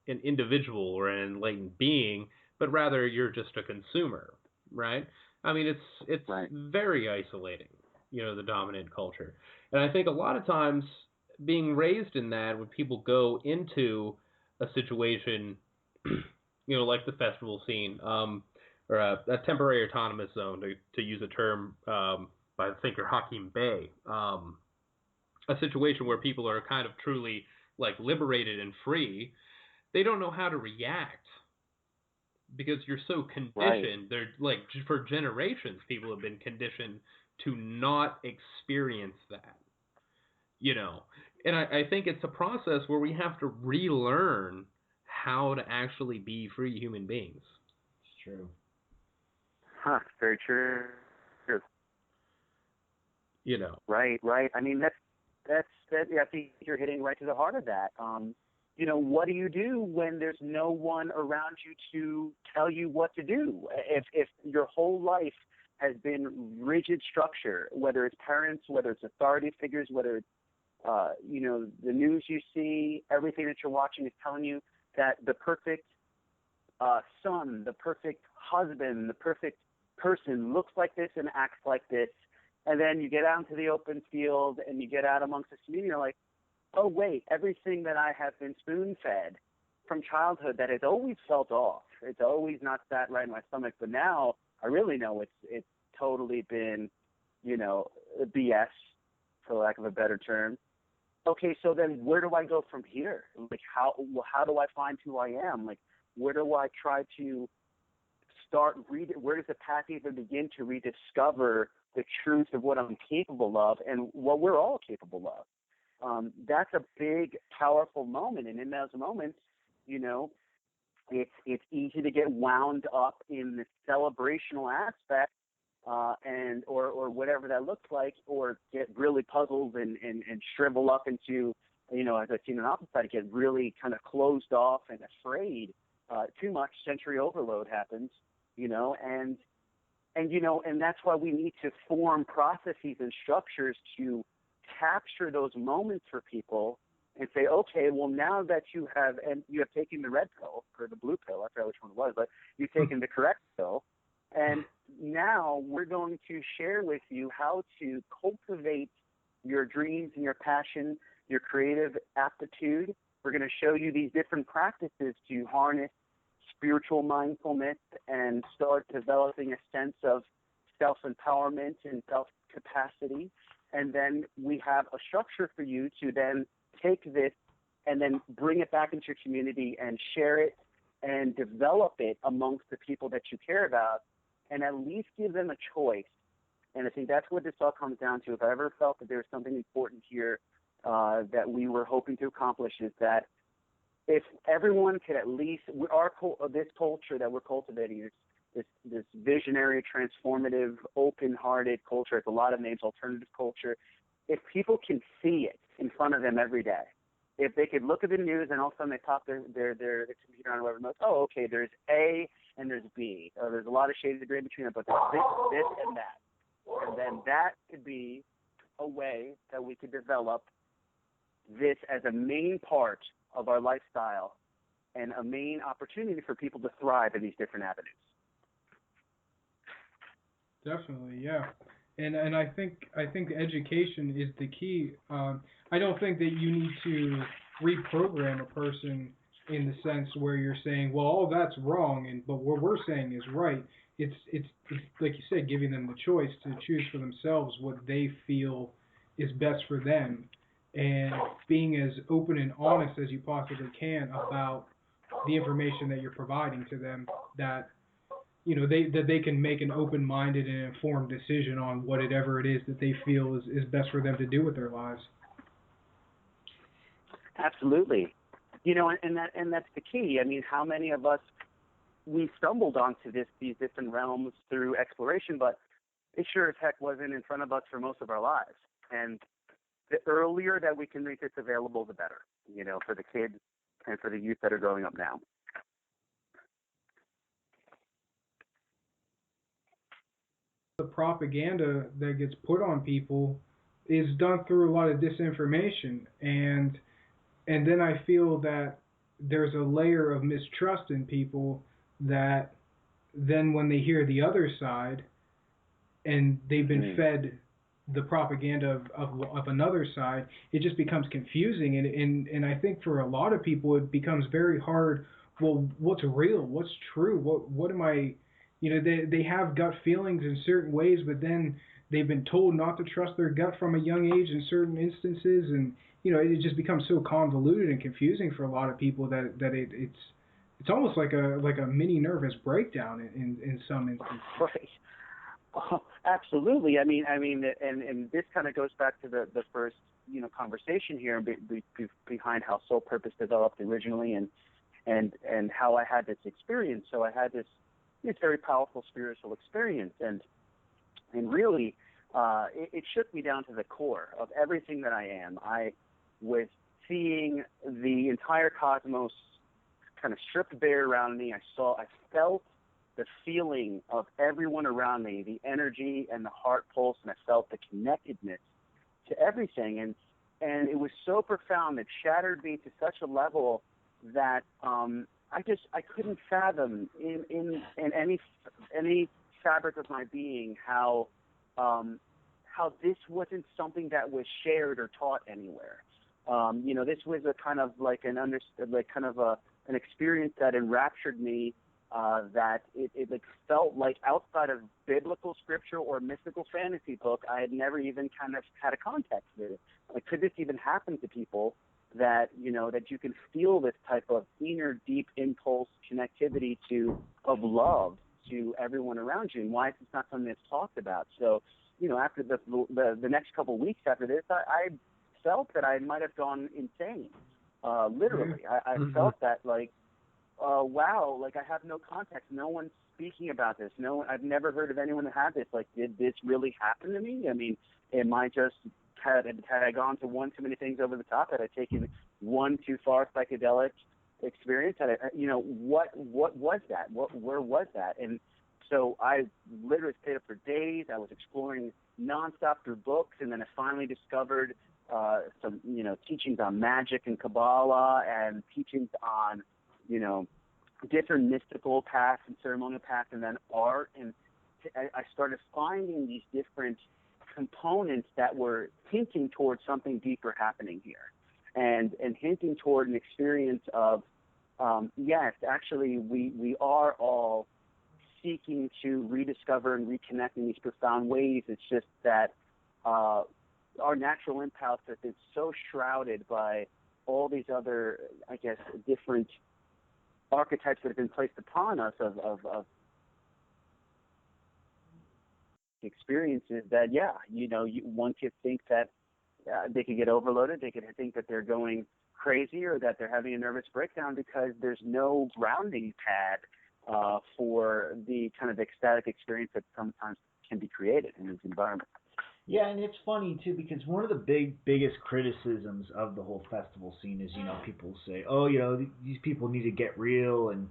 an individual or an enlightened being, but rather you're just a consumer, right? I mean, it's right. very isolating, the dominant culture. And I think a lot of times being raised in that, when people go into a situation, like the festival scene, or a temporary autonomous zone, to use a term by the thinker Hakim Bey, a situation where people are kind of truly like liberated and free, they don't know how to react because you're so conditioned. Right. They're like, for generations, people have been conditioned to not experience that, and I think it's a process where we have to relearn how to actually be free human beings. It's true. Very true. Right. I mean, I think you're hitting right to the heart of that. What do you do when there's no one around you to tell you what to do? If your whole life has been rigid structure, whether it's parents, whether it's authority figures, whether it's the news you see, everything that you're watching is telling you that the perfect son, the perfect husband, the perfect person looks like this and acts like this. And then you get out into the open field and you get out amongst the community, you're like, oh, wait, everything that I have been spoon-fed from childhood that has always felt off. It's always not sat right in my stomach. But now I really know it's totally been, BS, for lack of a better term. Okay, so then where do I go from here? Like, how do I find who I am? Like, where do I try to start where does the path even begin to rediscover the truth of what I'm capable of and what we're all capable of? That's a big, powerful moment. And in those moments, it's easy to get wound up in the celebrational aspect, or whatever that looks like, or get really puzzled and shrivel up into, as I've seen on the opposite side, get really kind of closed off and afraid. Too much sensory overload happens, and that's why we need to form processes and structures to capture those moments for people and say, okay, well, now that you have taken the red pill or the blue pill, I forgot which one it was, but you've taken the correct pill, and now we're going to share with you how to cultivate your dreams and your passion, your creative aptitude. We're going to show you these different practices to harness spiritual mindfulness and start developing a sense of self-empowerment and self-capacity. And then we have a structure for you to then take this and then bring it back into your community and share it and develop it amongst the people that you care about, and at least give them a choice. And I think that's what this all comes down to. If I ever felt that there was something important here that we were hoping to accomplish, is that if everyone could at least, this culture that we're cultivating, this visionary, transformative, open-hearted culture, it's a lot of names, alternative culture, if people can see it in front of them every day, if they could look at the news and all of a sudden they pop their computer on whatever knows, oh, okay, there's A and there's B. There's a lot of shades of gray between them, but there's this, and that. And then that could be a way that we could develop this as a main part of our lifestyle and a main opportunity for people to thrive in these different avenues. Definitely, yeah. And I think education is the key. I don't think that you need to reprogram a person in the sense where you're saying, well, all that's wrong, but what we're saying is right. It's like you said, giving them the choice to choose for themselves what they feel is best for them, and being as open and honest as you possibly can about the information that you're providing to them, that they can make an open-minded and informed decision on whatever it is that they feel is best for them to do with their lives. Absolutely. And that's the key. I mean, how many of us, we stumbled onto these different realms through exploration, but it sure as heck wasn't in front of us for most of our lives. And the earlier that we can make this available, the better, for the kids and for the youth that are growing up now. The propaganda that gets put on people is done through a lot of disinformation, and then I feel that there's a layer of mistrust in people that then when they hear the other side and they've been fed the propaganda of another side, it just becomes confusing, and I think for a lot of people it becomes very hard. Well, what's real? What's true? What am I? They have gut feelings in certain ways, but then they've been told not to trust their gut from a young age in certain instances, and it just becomes so convoluted and confusing for a lot of people that it's almost like a mini nervous breakdown in some instances. Right. Absolutely. I mean, and this kind of goes back to the first conversation here behind how Soul Purpose developed originally, and how I had this experience. So I had this very powerful spiritual experience, and really it shook me down to the core of everything that I am. I was seeing the entire cosmos kind of stripped bare around me. I felt the feeling of everyone around me, the energy and the heart pulse, and I felt the connectedness to everything, and it was so profound, it shattered me to such a level that I couldn't fathom in any fabric of my being how this wasn't something that was shared or taught anywhere. This was a kind of like an experience that enraptured me, that it felt like outside of biblical scripture or mystical fantasy book, I had never even kind of had a context with it. Like, could this even happen to people? That that you can feel this type of inner deep impulse connectivity of love to everyone around you, and why is this not something that's talked about? So after the next couple of weeks after this, I felt that I might have gone insane, literally. I felt that wow, like I have no context, no one's speaking about this, I've never heard of anyone that had this. Like, did this really happen to me? I mean, am I just had I gone to one too many things over the top? Had I taken one too far psychedelic experience? Had I, what was that? Where was that? And so I literally stayed up for days. I was exploring nonstop through books, and then I finally discovered some teachings on magic and Kabbalah, and teachings on different mystical paths and ceremonial paths, and then art. And I started finding these different components that were hinting towards something deeper happening here, and hinting toward an experience of yes, actually we are all seeking to rediscover and reconnect in these profound ways. It's just that our natural impulse has been so shrouded by all these other, I guess, different archetypes that have been placed upon us of experiences, that one could think that they could get overloaded, they could think that they're going crazy, or that they're having a nervous breakdown, because there's no grounding pad for the kind of ecstatic experience that sometimes can be created in this environment. Yeah, and it's funny too because one of the biggest criticisms of the whole festival scene is, people say, "Oh, these people need to get real and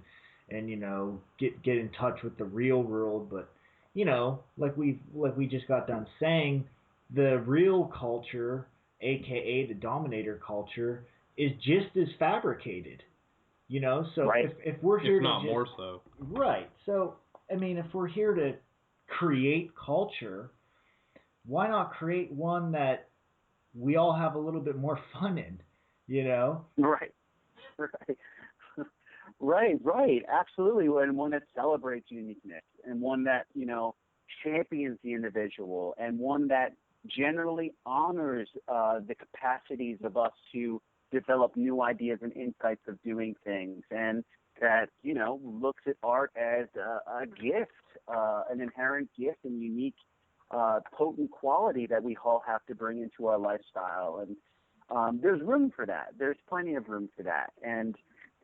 get in touch with the real world." But like we just got done saying, the real culture, aka the dominator culture, is just as fabricated. So Right. if we're here If not to more just so. right, so I mean, if we're here to create culture, why not create one that we all have a little bit more fun in, Right. Right. Right. Absolutely. And one that celebrates uniqueness, and one that, champions the individual, and one that generally honors the capacities of us to develop new ideas and insights of doing things, and that, looks at art as a gift, an inherent gift and unique, potent quality that we all have to bring into our lifestyle. And there's room for that. There's plenty of room for that. And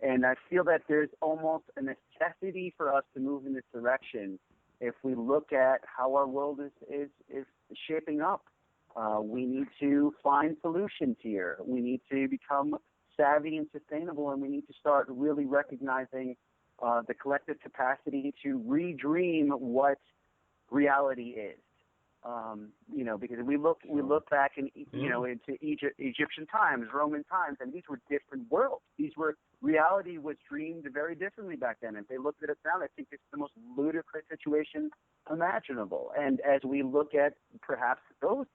I feel that there's almost a necessity for us to move in this direction if we look at how our world is shaping up. We need to find solutions here. We need to become savvy and sustainable, and we need to start really recognizing the collective capacity to redream what reality is. Because we look back into Egyptian times, Roman times, and these were different worlds. Reality was dreamed very differently back then. If they looked at us now, I think it's the most ludicrous situation imaginable. And as we look at perhaps those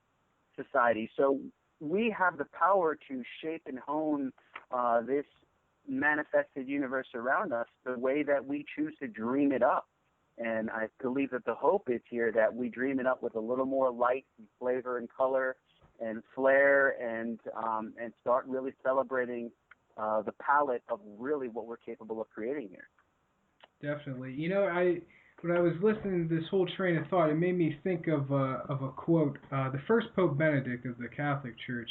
societies, so we have the power to shape and hone this manifested universe around us the way that we choose to dream it up. And I believe that the hope is here that we dream it up with a little more light and flavor and color and flair, and start really celebrating the palette of really what we're capable of creating here. Definitely. When I was listening to this whole train of thought, it made me think of a quote. The first Pope Benedict of the Catholic Church,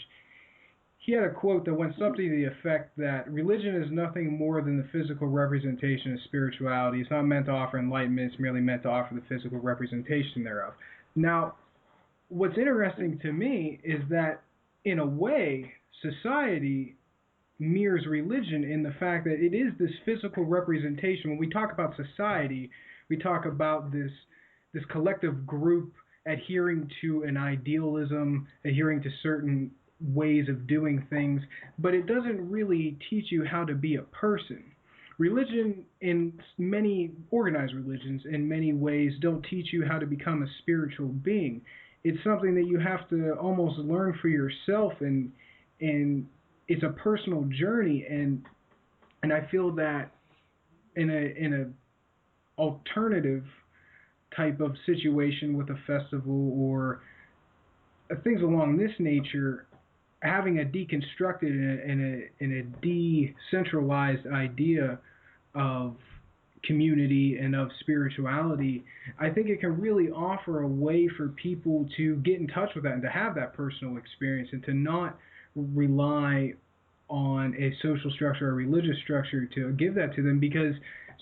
he had a quote that went something to the effect that religion is nothing more than the physical representation of spirituality. It's not meant to offer enlightenment, it's merely meant to offer the physical representation thereof. Now, what's interesting to me is that, in a way, society mirrors religion in the fact that it is this physical representation. When we talk about society, we talk about this collective group adhering to an idealism, adhering to certain ways of doing things, but it doesn't really teach you how to be a person. Religion, in many organized religions, in many ways, don't teach you how to become a spiritual being. It's something that you have to almost learn for yourself, and it's a personal journey. And I feel that in a alternative type of situation with a festival or things along this nature, having a deconstructed and a decentralized idea of community and of spirituality, I think it can really offer a way for people to get in touch with that and to have that personal experience, and to not rely on a social structure or religious structure to give that to them. Because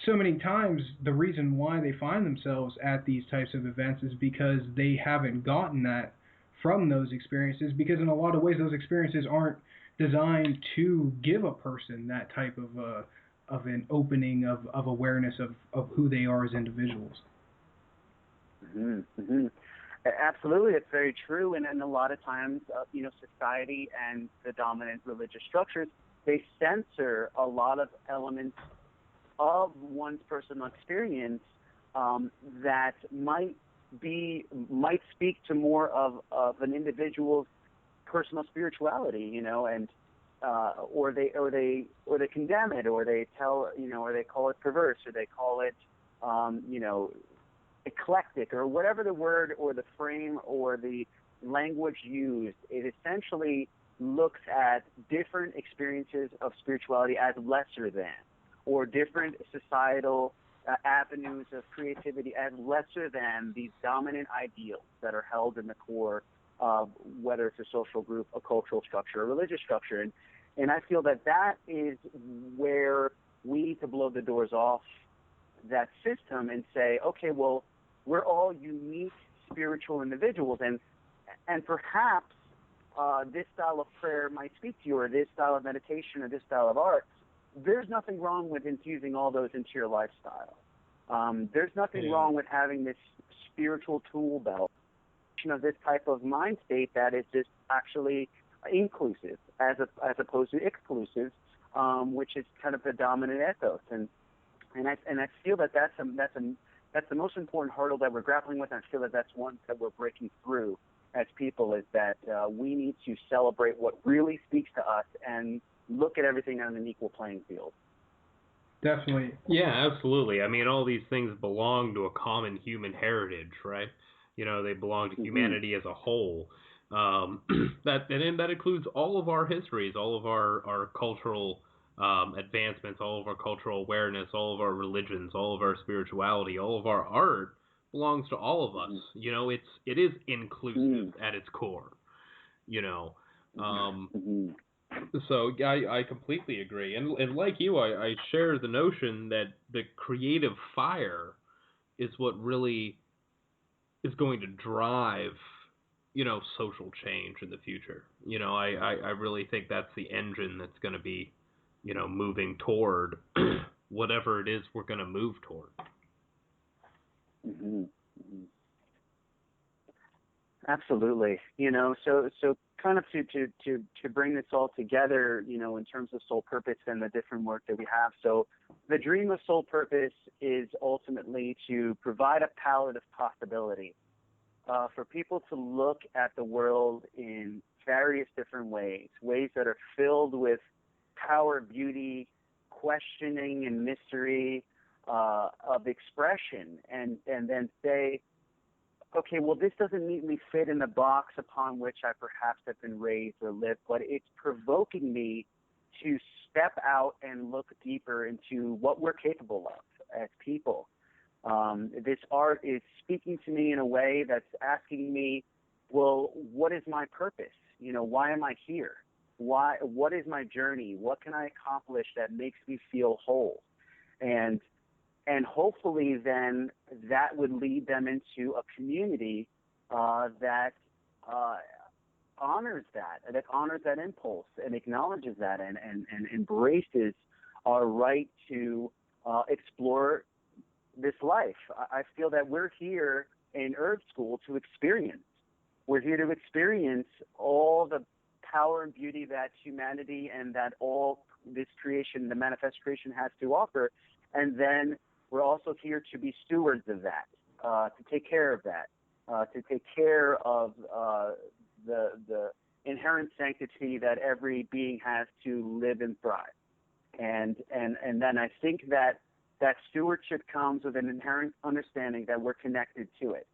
so many times the reason why they find themselves at these types of events is because they haven't gotten that from those experiences, because in a lot of ways those experiences aren't designed to give a person that type of an opening of awareness of who they are as individuals. Mm-hmm. Mm-hmm. Absolutely, it's very true. And a lot of times, society and the dominant religious structures, they censor a lot of elements of one's personal experience that might speak to more of an individual's personal spirituality, and or they condemn it, or they tell, or they call it perverse, or they call it eclectic, or whatever the word or the frame or the language used. It essentially looks at different experiences of spirituality as lesser than, or different societal avenues of creativity as lesser than these dominant ideals that are held in the core of whether it's a social group, a cultural structure, a religious structure. And I feel that is where we need to blow the doors off that system and say, okay, well, we're all unique spiritual individuals, and And perhaps this style of prayer might speak to you, or this style of meditation, or this style of art. There's nothing wrong with infusing all those into your lifestyle. There's nothing wrong with having this spiritual tool belt of this type of mind state that is just actually inclusive as opposed to exclusive, which is kind of the dominant ethos. And I feel that that's the most important hurdle that we're grappling with. And I feel that that's one that we're breaking through as people, is that we need to celebrate what really speaks to us and look at everything on an equal playing field. Definitely. Yeah, absolutely. I mean, all these things belong to a common human heritage, right? They belong to humanity as a whole. That includes all of our histories, all of our cultural advancements, all of our cultural awareness, all of our religions, all of our spirituality, all of our art belongs to all of us. It is inclusive at its core. So I completely agree, and like you, I share the notion that the creative fire is what really is going to drive, social change in the future. I really think that's the engine that's going to be, moving toward whatever it is we're going to move toward. Absolutely. So kind of to bring this all together, in terms of soul purpose and the different work that we have. So the dream of soul purpose is ultimately to provide a palette of possibility for people to look at the world in various different ways that are filled with power, beauty, questioning, and mystery of expression, and then say, okay, well, this doesn't neatly fit in the box upon which I perhaps have been raised or lived, but it's provoking me to step out and look deeper into what we're capable of as people. This art is speaking to me in a way that's asking me, well, what is my purpose? Why am I here? What is my journey? What can I accomplish that makes me feel whole? And hopefully then that would lead them into a community that honors that impulse and acknowledges that and embraces our right to explore this life. I feel that we're here in Herb School to experience. We're here to experience all the power and beauty that humanity and that all this creation, the manifest creation, has to offer. And then we're also here to be stewards of that, to take care of that, to take care of the inherent sanctity that every being has to live and thrive. And then I think that stewardship comes with an inherent understanding that we're connected to it,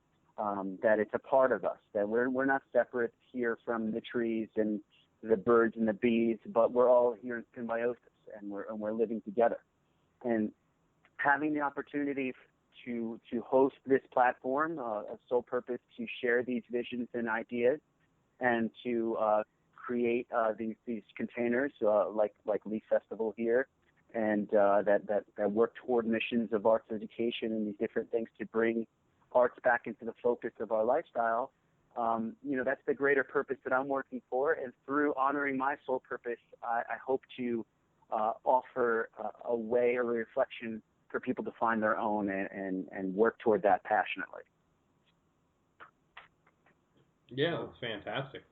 that it's a part of us, that we're not separate here from the trees and the birds and the bees, but we're all here in symbiosis, and we're living together. And having the opportunity to host this platform of Soul Purpose, to share these visions and ideas, and to create these containers like Leaf Festival here, and that work toward missions of arts education and these different things to bring arts back into the focus of our lifestyle. That's the greater purpose that I'm working for, and through honoring my soul purpose, I hope to offer a way or a reflection for people to find their own and work toward that passionately. Yeah, that's fantastic.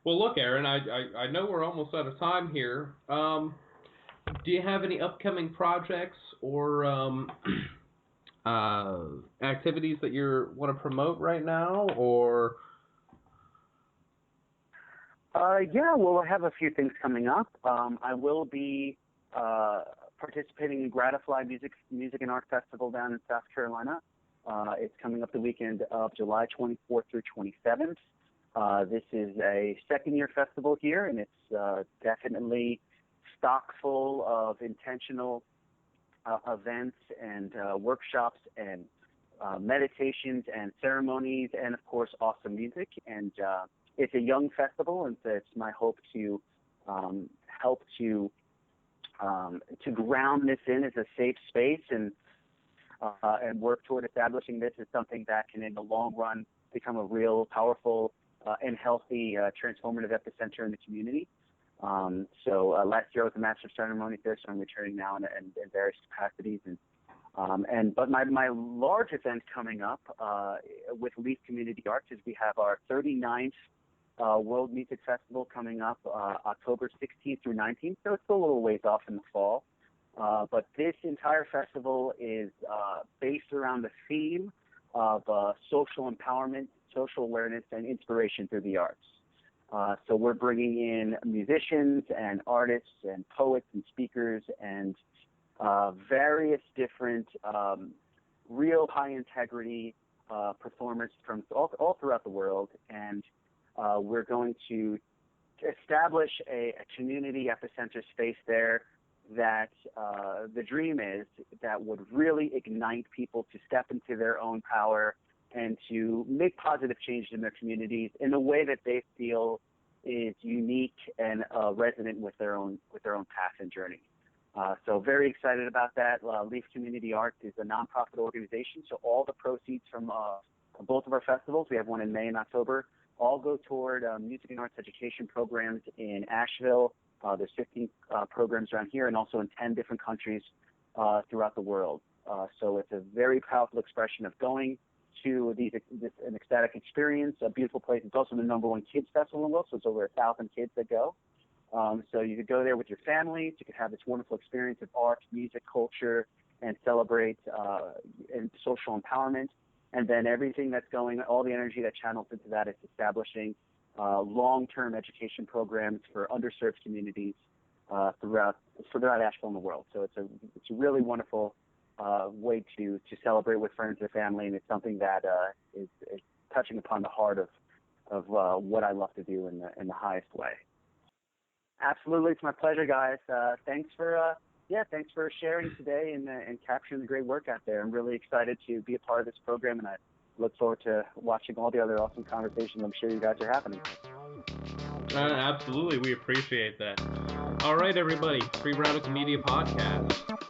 Well, look, Ehren, I know we're almost out of time here. Do you have any upcoming projects or activities that you want to promote right now, or? Well, I have a few things coming up. I will be participating in Gratify Music and Art Festival down in South Carolina. It's coming up the weekend of July 24th through 27th. This is a second-year festival here, and it's definitely stock full of intentional events and workshops and meditations and ceremonies and, of course, awesome music. And it's a young festival, and so it's my hope to help to ground this in as a safe space and work toward establishing this as something that can, in the long run, become a real powerful and healthy transformative epicenter in the community. So last year I was the master of ceremony there, so I'm returning now in various capacities. But my large event coming up with Leaf Community Arts is we have our 39th World Music Festival coming up October 16th through 19th, so it's still a little ways off in the fall. But this entire festival is based around the theme of social empowerment, social awareness, and inspiration through the arts. So we're bringing in musicians and artists and poets and speakers and various different real high-integrity performers from all throughout the world. And we're going to establish a community epicenter space there that the dream is that would really ignite people to step into their own power and to make positive changes in their communities in a way that they feel is unique and resonant with their own path and journey. So very excited about that. Leaf Community Arts is a nonprofit organization, so all the proceeds from both of our festivals, we have one in May and October, all go toward music and arts education programs in Asheville. There's 15 programs around here and also in 10 different countries throughout the world. So it's a very powerful expression of going to an ecstatic experience, a beautiful place. It's also the #1 kids festival in the world, so it's over 1,000 kids that go. So you could go there with your families. You could have this wonderful experience of art, music, culture, and celebrate and social empowerment. And then everything that's going, all the energy that channels into that is establishing long-term education programs for underserved communities throughout Asheville and the world. So it's a really wonderful way to celebrate with friends and family, and it's something that is touching upon the heart of what I love to do in the highest way. Absolutely, it's my pleasure, guys. Thanks for sharing today and capturing the great work out there. I'm really excited to be a part of this program, and I look forward to watching all the other awesome conversations I'm sure you guys are having. Absolutely, we appreciate that. All right, everybody, Free Radical Media Podcast.